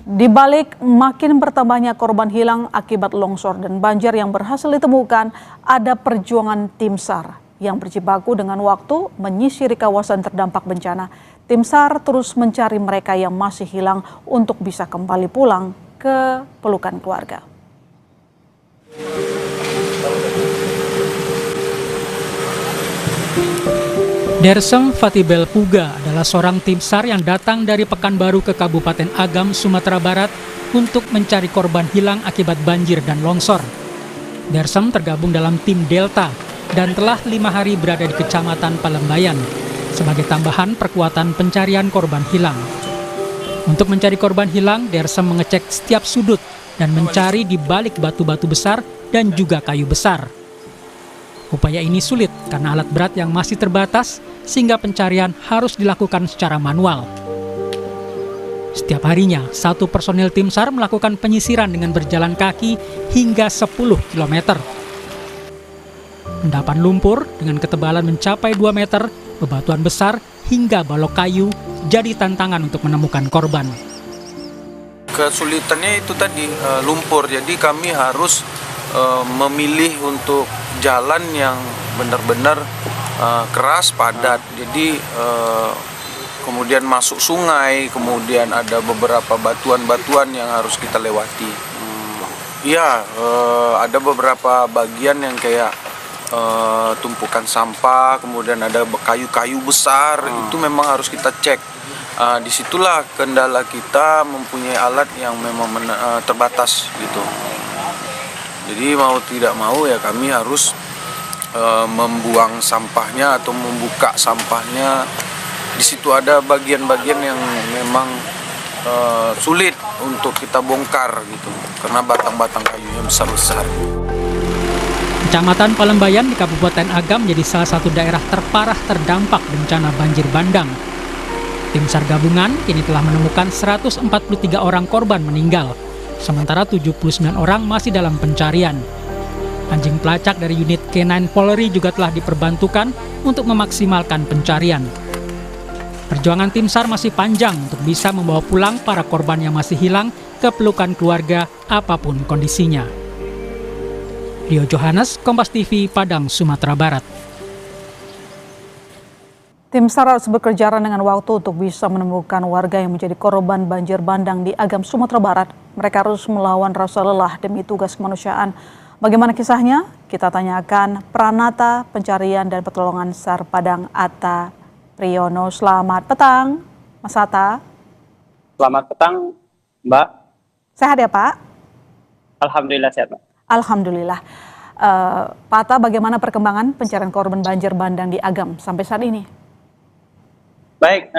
Di balik makin bertambahnya korban hilang akibat longsor dan banjir yang berhasil ditemukan, ada perjuangan tim SAR yang berjibaku dengan waktu menyisiri kawasan terdampak bencana. Tim SAR terus mencari mereka yang masih hilang untuk bisa kembali pulang ke pelukan keluarga. Dersem Fatibel Puga adalah seorang tim SAR yang datang dari Pekanbaru ke Kabupaten Agam, Sumatera Barat untuk mencari korban hilang akibat banjir dan longsor. Dersem tergabung dalam tim Delta dan telah 5 hari berada di Kecamatan Palembayan sebagai tambahan perkuatan pencarian korban hilang. Untuk mencari korban hilang, Dersem mengecek setiap sudut dan mencari di balik batu-batu besar dan juga kayu besar. Upaya ini sulit karena alat berat yang masih terbatas sehingga pencarian harus dilakukan secara manual. Setiap harinya, satu personil tim SAR melakukan penyisiran dengan berjalan kaki hingga 10 km. Endapan lumpur dengan ketebalan mencapai 2 meter, bebatuan besar hingga balok kayu jadi tantangan untuk menemukan korban. Kesulitannya itu tadi lumpur, jadi kami harus memilih untuk jalan yang benar-benar keras, padat. Jadi kemudian masuk sungai, kemudian ada beberapa batuan-batuan yang harus kita lewati. Iya, ada beberapa bagian yang kayak tumpukan sampah, kemudian ada kayu-kayu besar, itu memang harus kita cek. Disitulah kendala kita mempunyai alat yang memang terbatas gitu. Jadi mau tidak mau ya kami harus membuang sampahnya atau membuka sampahnya. Di situ ada bagian-bagian yang memang sulit untuk kita bongkar gitu, karena batang-batang kayunya besar-besar. Kecamatan Palembayan di Kabupaten Agam menjadi salah satu daerah terparah terdampak bencana banjir bandang. Tim SAR gabungan kini telah menemukan 143 orang korban meninggal, sementara 79 orang masih dalam pencarian. Anjing pelacak dari unit K9 Polri juga telah diperbantukan untuk memaksimalkan pencarian. Perjuangan tim SAR masih panjang untuk bisa membawa pulang para korban yang masih hilang ke pelukan keluarga apapun kondisinya. Rio Johannes, Kompas TV, Padang, Sumatera Barat. Tim SAR harus bekerja dengan waktu untuk bisa menemukan warga yang menjadi korban banjir bandang di Agam, Sumatera Barat. Mereka harus melawan rasa lelah demi tugas kemanusiaan. Bagaimana kisahnya? Kita tanyakan Pranata Pencarian dan Pertolongan SAR Padang, Atta Priyono. Selamat petang, Mas Atta. Selamat petang, Mbak. Sehat ya, Pak? Alhamdulillah sehat, Mbak. Alhamdulillah. Pak Atta, bagaimana perkembangan pencarian korban banjir bandang di Agam sampai saat ini? Baik,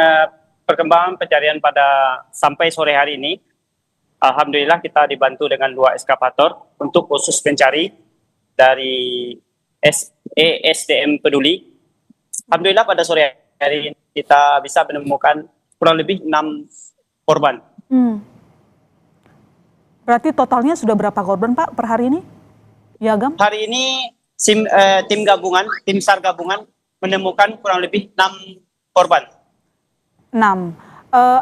perkembangan pencarian pada sampai sore hari ini, alhamdulillah kita dibantu dengan 2 eskavator untuk khusus pencari dari SDM Peduli. Alhamdulillah pada sore hari ini kita bisa menemukan kurang lebih 6 korban. Berarti totalnya sudah berapa korban, Pak, per hari ini? Ya, Agam? Hari ini tim gabungan, tim SAR gabungan menemukan kurang lebih 6 korban. 6.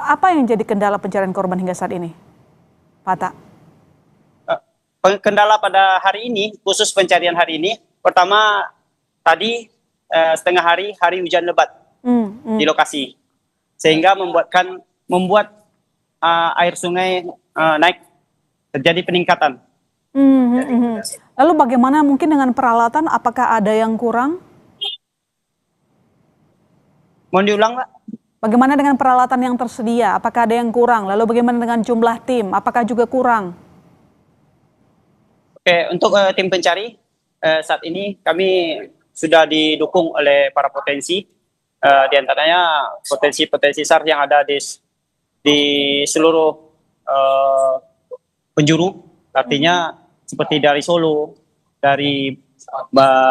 Apa yang jadi kendala pencarian korban hingga saat ini, Pak Atta? Kendala pada hari ini, khusus pencarian hari ini, pertama tadi setengah hari hujan lebat di lokasi, sehingga membuat air sungai naik, terjadi peningkatan. Lalu bagaimana mungkin dengan peralatan? Apakah ada yang kurang? Mohon diulang, Pak. Bagaimana dengan peralatan yang tersedia? Apakah ada yang kurang? Lalu bagaimana dengan jumlah tim? Apakah juga kurang? Oke, untuk tim pencari saat ini kami sudah didukung oleh para potensi, di antaranya potensi SAR yang ada di seluruh penjuru, artinya seperti dari Solo, dari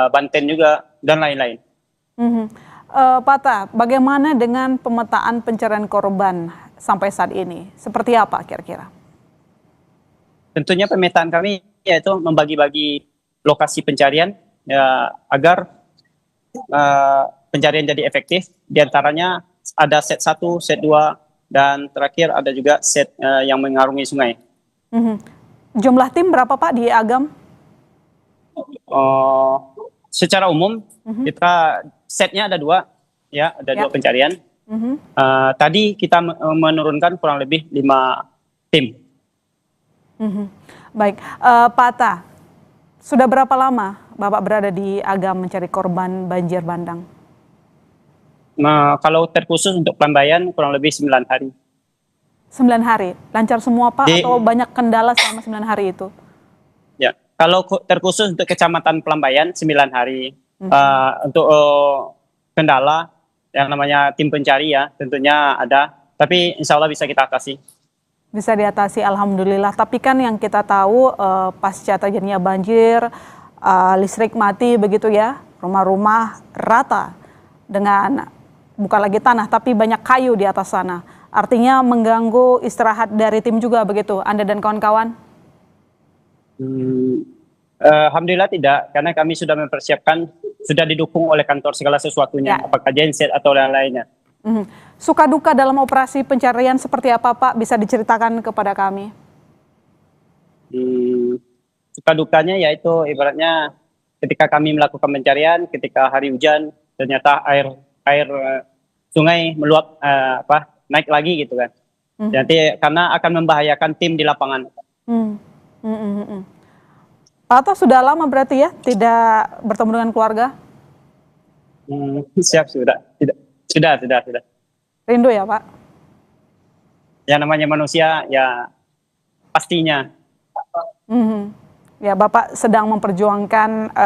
Banten juga, dan lain-lain. Pak Atta, bagaimana dengan pemetaan pencarian korban sampai saat ini? Seperti apa kira-kira? Tentunya pemetaan kami yaitu membagi-bagi lokasi pencarian ya, agar pencarian jadi efektif. Di antaranya ada set 1, set 2, dan terakhir ada juga set yang mengarungi sungai. Jumlah tim berapa Pak di Agam? Secara umum kita setnya ada 2, ya ada 2 pencarian. Tadi kita menurunkan kurang lebih 5 tim. Baik, Pak Atta, sudah berapa lama Bapak berada di Agam mencari korban banjir bandang? Nah, kalau terkhusus untuk Pelambayan kurang lebih 9 hari. 9 hari, lancar semua Pak atau banyak kendala selama 9 hari itu? Ya, kalau terkhusus untuk Kecamatan Pelambayan 9 hari. Untuk kendala yang namanya tim pencari ya tentunya ada, tapi insya Allah bisa kita atasi. Bisa diatasi, alhamdulillah. Tapi kan yang kita tahu pasca terjadinya banjir, listrik mati begitu ya, rumah-rumah rata dengan bukan lagi tanah tapi banyak kayu di atas sana. Artinya mengganggu istirahat dari tim juga begitu, Anda dan kawan-kawan? Alhamdulillah tidak, karena kami sudah mempersiapkan, sudah didukung oleh kantor segala sesuatunya, apakah genset atau lain-lainnya. Suka duka dalam operasi pencarian seperti apa Pak? Bisa diceritakan kepada kami? Suka dukanya yaitu ibaratnya ketika kami melakukan pencarian, ketika hari hujan, ternyata air sungai meluap naik lagi gitu kan. Nanti karena akan membahayakan tim di lapangan. Pak Atta sudah lama berarti ya tidak bertemu dengan keluarga? Siap, sudah. Rindu ya Pak? Ya namanya manusia ya pastinya. Ya Bapak sedang memperjuangkan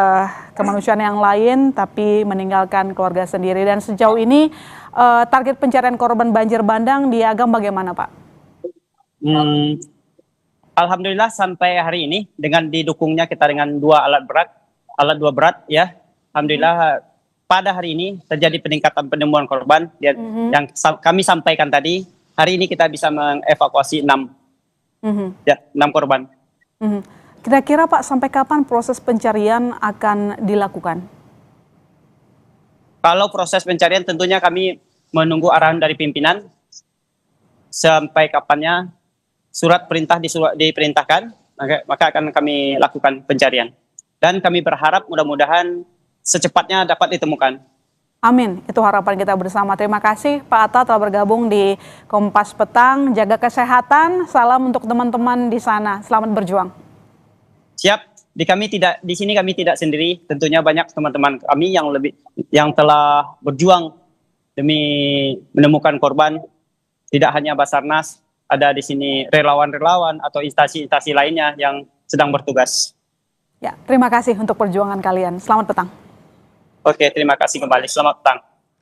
kemanusiaan yang lain tapi meninggalkan keluarga sendiri. Dan sejauh ini target pencarian korban banjir bandang di Agam bagaimana Pak? Alhamdulillah sampai hari ini dengan didukungnya kita dengan 2 alat berat ya. Alhamdulillah pada hari ini terjadi peningkatan penemuan korban yang kami sampaikan tadi. Hari ini kita bisa mengevakuasi 6 korban. Kira-kira Pak sampai kapan proses pencarian akan dilakukan? Kalau proses pencarian tentunya kami menunggu arahan dari pimpinan sampai kapannya surat perintah diperintahkan, maka akan kami lakukan pencarian. Dan kami berharap mudah-mudahan secepatnya dapat ditemukan. Amin, itu harapan kita bersama. Terima kasih Pak Atta telah bergabung di Kompas Petang. Jaga kesehatan, salam untuk teman-teman di sana. Selamat berjuang. Siap, di sini kami tidak sendiri. Tentunya banyak teman-teman kami yang telah berjuang demi menemukan korban. Tidak hanya Basarnas, ada di sini relawan-relawan atau instansi-instansi lainnya yang sedang bertugas. Ya, terima kasih untuk perjuangan kalian. Selamat petang. Oke, terima kasih kembali. Selamat petang.